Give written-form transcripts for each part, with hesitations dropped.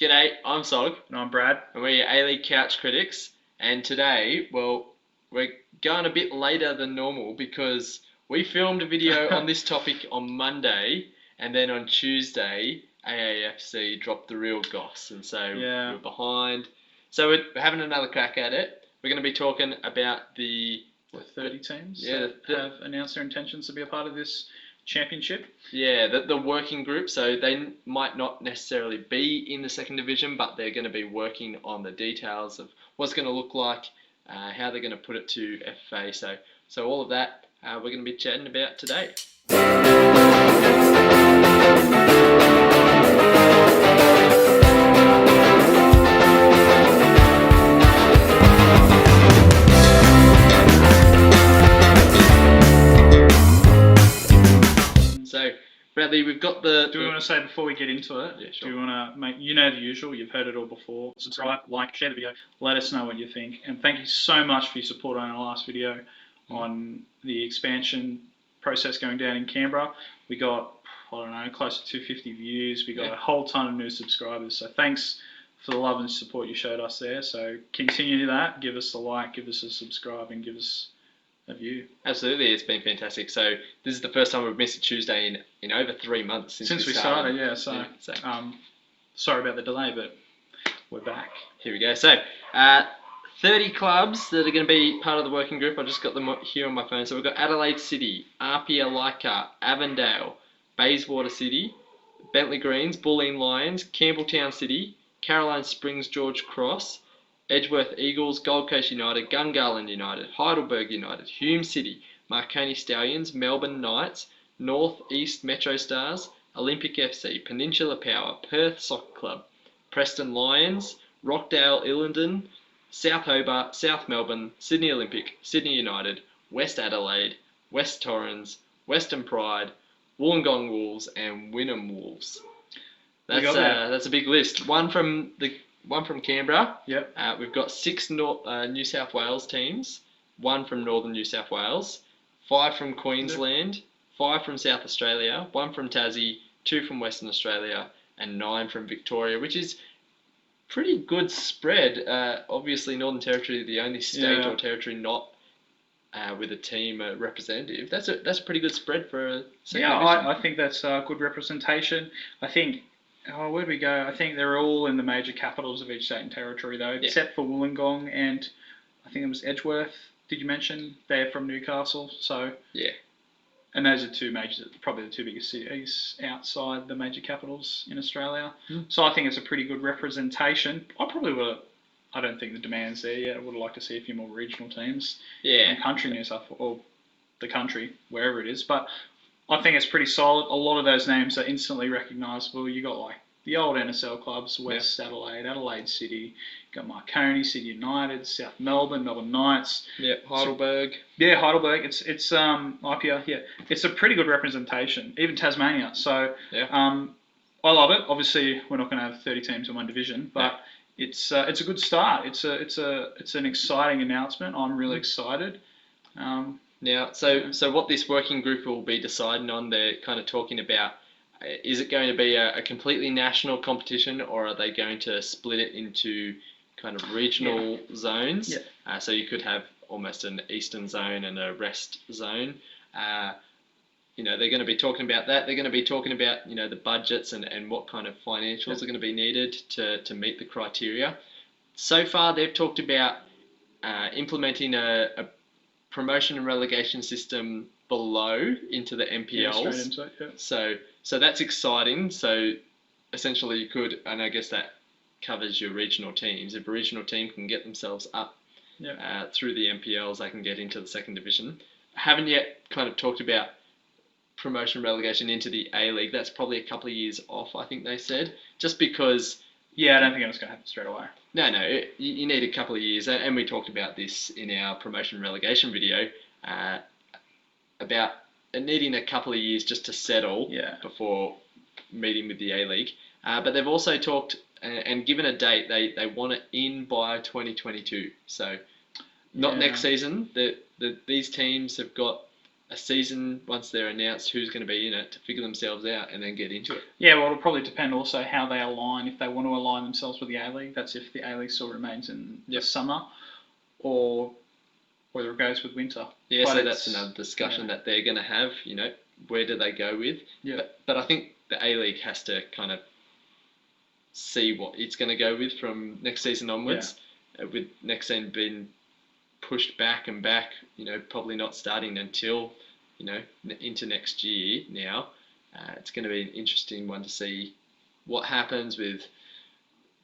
G'day, I'm Sogg. And I'm Brad. And we're A-League Couch Critics. And today, we're going a bit later than normal because we filmed a video on this topic on Monday, and then on Tuesday, AAFC dropped the real goss, and so we're behind. So we're having another crack at it. We're going to be talking about the 30 teams that have announced their intentions to be a part of this championship. Yeah, the working group, so they might not necessarily be in the second division, but they're going to be working on the details of what's going to look like, how they're going to put it to FA. So all of that we're going to be chatting about today. So, Bradley, we've got the... Do we want to say before we get into it, yeah, sure. Do we want to make, you know the usual, you've heard it all before, subscribe, like, share the video, let us know what you think, and thank you so much for your support on our last video on the expansion process going down in Canberra. We got, close to 250 views, we got a whole ton of new subscribers, so thanks for the love and support you showed us there. So continue that, give us a like, give us a subscribe, and give us a view. Absolutely, it's been fantastic. So this is the first time we've missed a Tuesday in over 3 months since we started. Sorry about the delay, but we're back. Here we go. So 30 clubs that are going to be part of the working group. I just got them here on my phone. So we've got Adelaide City, Apia Leichhardt, Avondale, Bayswater City, Bentley Greens, Bulleen Lions, Campbelltown City, Caroline Springs George Cross, Edgeworth Eagles, Gold Coast United, Gungahlin United, Heidelberg United, Hume City, Marconi Stallions, Melbourne Knights, North East Metro Stars, Olympic FC, Peninsula Power, Perth Soccer Club, Preston Lions, Rockdale Illingdon, South Hobart, South Melbourne, Sydney Olympic, Sydney United, West Adelaide, West Torrens, Western Pride, Wollongong Wolves, and Wynnum Wolves. That's a big list. One from Canberra. Yep. We've got 6 New South Wales teams, 1 from Northern New South Wales, 5 from Queensland, 5 from South Australia, 1 from Tassie, 2 from Western Australia, and 9 from Victoria, which is pretty good spread. Obviously, Northern Territory, the only state or territory not with a team representative. That's a pretty good spread for a second division. I think that's good representation. I think. Where'd we go? I think they're all in the major capitals of each state and territory, though, except for Wollongong and I think it was Edgeworth. Did you mention they're from Newcastle? So and those are probably the two biggest cities outside the major capitals in Australia. So I think it's a pretty good representation. I don't think the demand's there yet. I would like to see a few more regional teams. Yeah. In country New South Wales, or the country, wherever it is, but. I think it's pretty solid. A lot of those names are instantly recognisable. You got like the old NSL clubs, West Adelaide, Adelaide City, you got Marconi, City United, South Melbourne, Melbourne Knights. Yeah, Heidelberg. Heidelberg. It's IPA. Yeah, it's a pretty good representation. Even Tasmania. So I love it. Obviously, we're not going to have 30 teams in one division, but it's a good start. It's an exciting announcement. I'm really excited. Now, so what this working group will be deciding on, they're kind of talking about, is it going to be a completely national competition, or are they going to split it into kind of regional zones? Yeah. So you could have almost an eastern zone and a rest zone. They're going to be talking about that. They're going to be talking about, the budgets and what kind of financials are going to be needed to meet the criteria. So far, they've talked about implementing a promotion and relegation system below into the NPLs. Straight into it, So that's exciting. So essentially you could, and I guess that covers your regional teams. If a regional team can get themselves up through the NPLs, they can get into the second division. Haven't yet kind of talked about promotion and relegation into the A-League. That's probably a couple of years off, I think they said, just because... Yeah, I don't think it's going to happen straight away. No, you need a couple of years, and we talked about this in our promotion and relegation video, about needing a couple of years just to settle before meeting with the A-League. But they've also talked and given a date, they want it in by 2022. So not next season. These teams have got a season once they're announced who's going to be in it to figure themselves out and then get into it. Yeah, well, it'll probably depend also how they align. If they want to align themselves with the A-League, that's if the A-League still remains in the summer, or whether it goes with winter. Yeah, but so that's another discussion that they're going to have. Where do they go with? Yeah. But I think the A-League has to kind of see what it's going to go with from next season onwards. With next season being pushed back and back, probably not starting until, into next year now. It's going to be an interesting one to see what happens with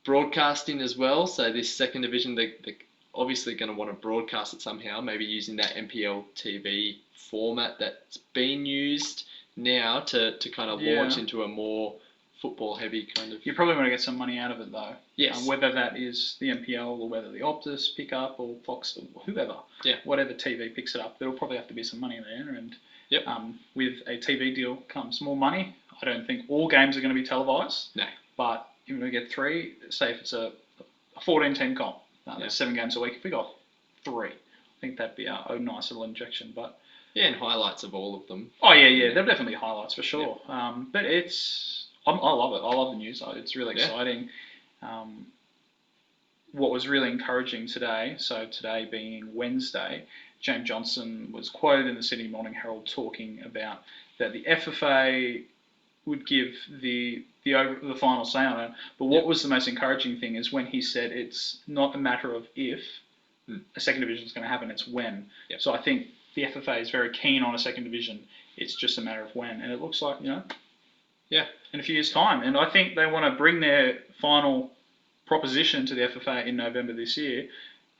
broadcasting as well. So this second division, they're obviously going to want to broadcast it somehow, maybe using that NPL TV format that's being used now to kind of launch into a more football-heavy kind of... You probably want to get some money out of it, though. Yes. Whether that is the NPL or whether the Optus pick up or Fox or whoever. Yeah. Whatever TV picks it up, there'll probably have to be some money there. And with a TV deal comes more money. I don't think all games are going to be televised. No. But if we get 3, say if it's a 14-team comp, there's 7 games a week. If we got 3, I think that'd be a nice little injection. But yeah, and highlights of all of them. Oh yeah, there'll definitely be highlights for sure. Yeah. But I love it. I love the news. It's really exciting. What was really encouraging today, so today being Wednesday, James Johnson was quoted in the Sydney Morning Herald talking about that the FFA would give the final say on it. But what was the most encouraging thing is when he said it's not a matter of if a second division is going to happen, it's when. Yep. So I think the FFA is very keen on a second division. It's just a matter of when. And it looks like, in a few years' time. And I think they want to bring their final proposition to the FFA in November this year.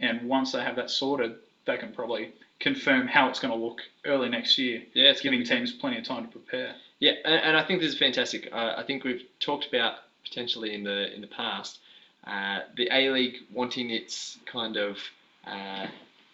And once they have that sorted, they can probably confirm how it's going to look early next year. Yeah, it's giving teams plenty of time to prepare. Yeah, and I think this is fantastic. I think we've talked about potentially in the past the A-League wanting its kind of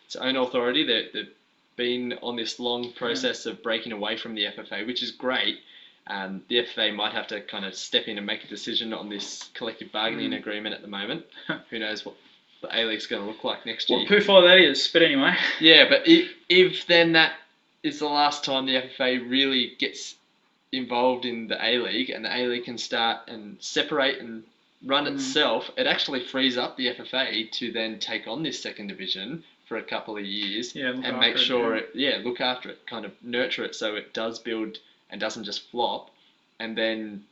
its own authority. They've been on this long process of breaking away from the FFA, which is great. The FFA might have to kind of step in and make a decision on this collective bargaining agreement at the moment. Who knows what the A-League's going to look like next year. What poo-fire that is, but anyway. Yeah, but if then that is the last time the FFA really gets involved in the A-League and the A-League can start and separate and run itself, it actually frees up the FFA to then take on this second division for a couple of years and make sure look after it, kind of nurture it so it does build and doesn't just flop, and then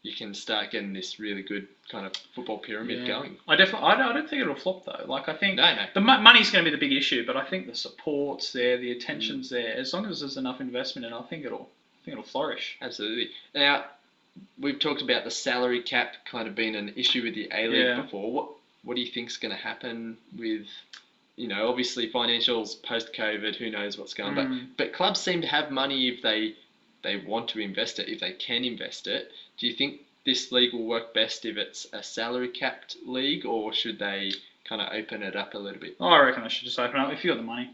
you can start getting this really good kind of football pyramid going. I don't think it'll flop though. Like I think no. the money's going to be the big issue, but I think the support's there, the attention's there. As long as there's enough investment, and I think it'll flourish. Absolutely. Now we've talked about the salary cap kind of being an issue with the A-League before. What do you think's going to happen with? Obviously financials post-COVID, who knows what's going on. But clubs seem to have money if they want to invest it, if they can invest it. Do you think this league will work best if it's a salary capped league, or should they kind of open it up a little bit? I reckon they should just open up. If you got the money,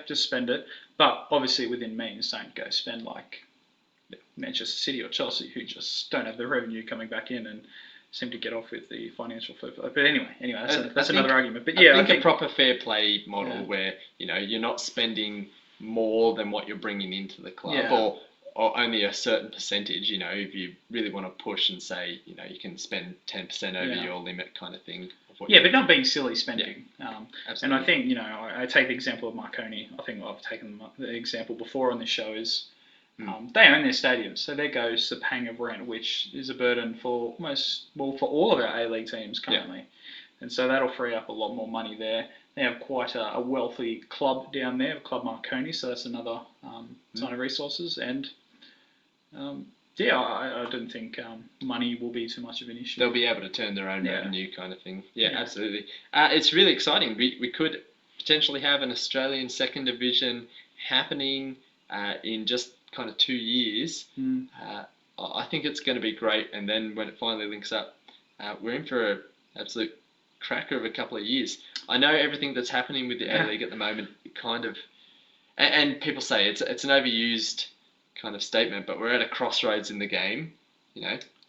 just spend it. But obviously within means, don't go spend like Manchester City or Chelsea, who just don't have the revenue coming back in and seem to get off with the financial fair play. But anyway, that's another argument. But I think a proper fair play model where you're not spending more than what you're bringing into the club, or only a certain percentage. If you really want to push and say you can spend 10% over your limit, kind of thing. But not being silly spending. Absolutely. And I think I take the example of Marconi. I think I've taken the example before on this show is. They own their stadiums, so there goes the paying of rent, which is a burden for for all of our A-League teams currently. And so that'll free up a lot more money there. They have quite a wealthy club down there, Club Marconi, so that's another sign of resources. And I don't think money will be too much of an issue. They'll be able to turn their own revenue kind of thing. Yeah, absolutely. It's really exciting. We could potentially have an Australian second division happening in just kind of 2 years. I think it's going to be great, and then when it finally links up, we're in for an absolute cracker of a couple of years. I know everything that's happening with the A-League at the moment kind of, and people say it's an overused kind of statement, but we're at a crossroads in the game.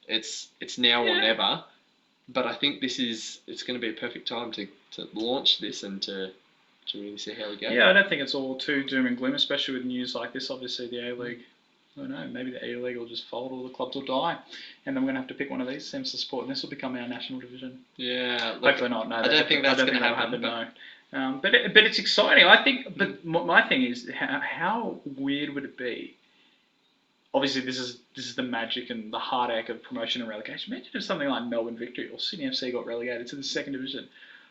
It's now or never. But I think it's going to be a perfect time to launch this and to to really see how we go. Yeah, I don't think it's all too doom and gloom, especially with news like this. Obviously, the A-League, I don't know, maybe the A-League will just fold, all the clubs will die, and then we're going to have to pick one of these teams to support, and this will become our national division. Yeah. Look, Hopefully not. No, I don't think that's going to happen. No. But it's exciting. I think. But my thing is, how weird would it be? Obviously, this is the magic and the heartache of promotion and relegation. Imagine if something like Melbourne Victory or Sydney FC got relegated to the second division.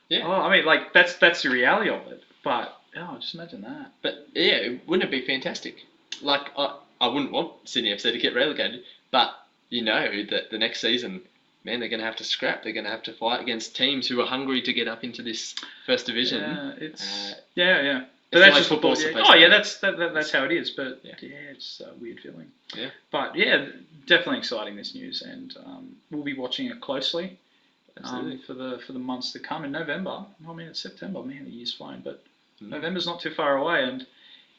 Yeah. Oh, I mean, like that's the reality of it. But just imagine that. But yeah, wouldn't it be fantastic? Like I wouldn't want Sydney FC to get relegated, but you know that the next season, man, they're going to have to scrap. They're going to have to fight against teams who are hungry to get up into this first division. Yeah, it's yeah. But it's that's like just football's football. supposed to be. That's how it is. But Yeah. it's a weird feeling. Yeah. But yeah, definitely exciting this news, and we'll be watching it closely for the months to come. In November, I mean it's September. Man, the year's flying, but November's not too far away. And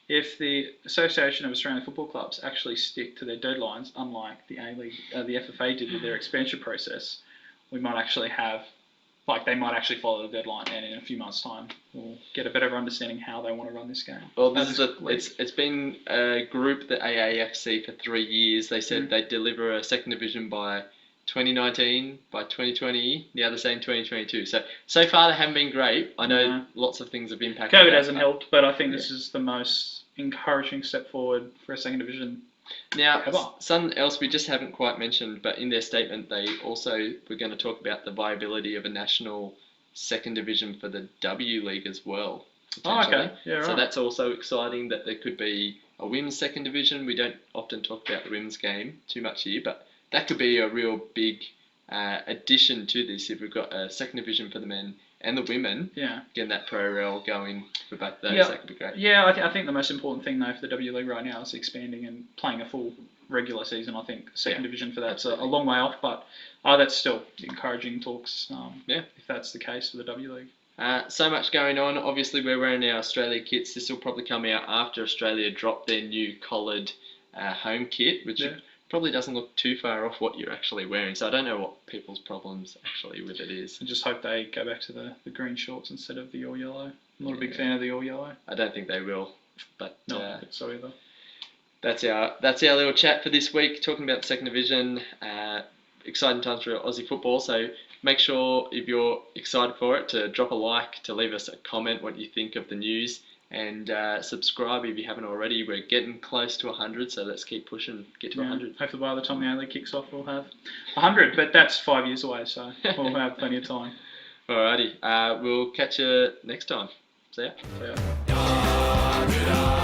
if the Association of Australian Football Clubs actually stick to their deadlines, unlike the A-League, the FFA did with their expansion process, we might actually have. Like they might actually follow the deadline, and in a few months' time, we'll get a better understanding how they want to run this game. Well, it's been a group, the AAFC, for 3 years. They said they'd deliver a second division by 2019, by 2020. Now they're saying 2022. So far they haven't been great. I know lots of things have impacted. COVID hasn't helped, but I think this is the most encouraging step forward for a second division. Now, something else we just haven't quite mentioned, but in their statement they also were going to talk about the viability of a national second division for the W League as well. Oh, okay. Yeah, right. So that's also exciting that there could be a women's second division. We don't often talk about the women's game too much here, but that could be a real big addition to this if we've got a second division for the men and the women. Yeah. Getting that pro rel going for both those, that could be great. Yeah, I think the most important thing though for the W League right now is expanding and playing a full regular season. I think second division for that's a long way off, but that's still encouraging talks. If that's the case for the W League. So much going on. Obviously, we're wearing our Australia kits. This will probably come out after Australia drop their new collared home kit, which probably doesn't look too far off what you're actually wearing. So I don't know what people's problems actually with it is. I just hope they go back to the green shorts instead of the all yellow. I'm not a big fan of the all yellow. I don't think they will. But no, I don't think so either. That's our little chat for this week, talking about the second division. Exciting times for Aussie football. So make sure if you're excited for it to drop a like, to leave us a comment what you think of the news, and subscribe if you haven't already. We're getting close to 100, so let's keep pushing, get to 100. Hopefully by the time the A-League kicks off we'll have 100, but that's 5 years away, so we'll have plenty of time. Alrighty, we'll catch you next time. See ya. See ya.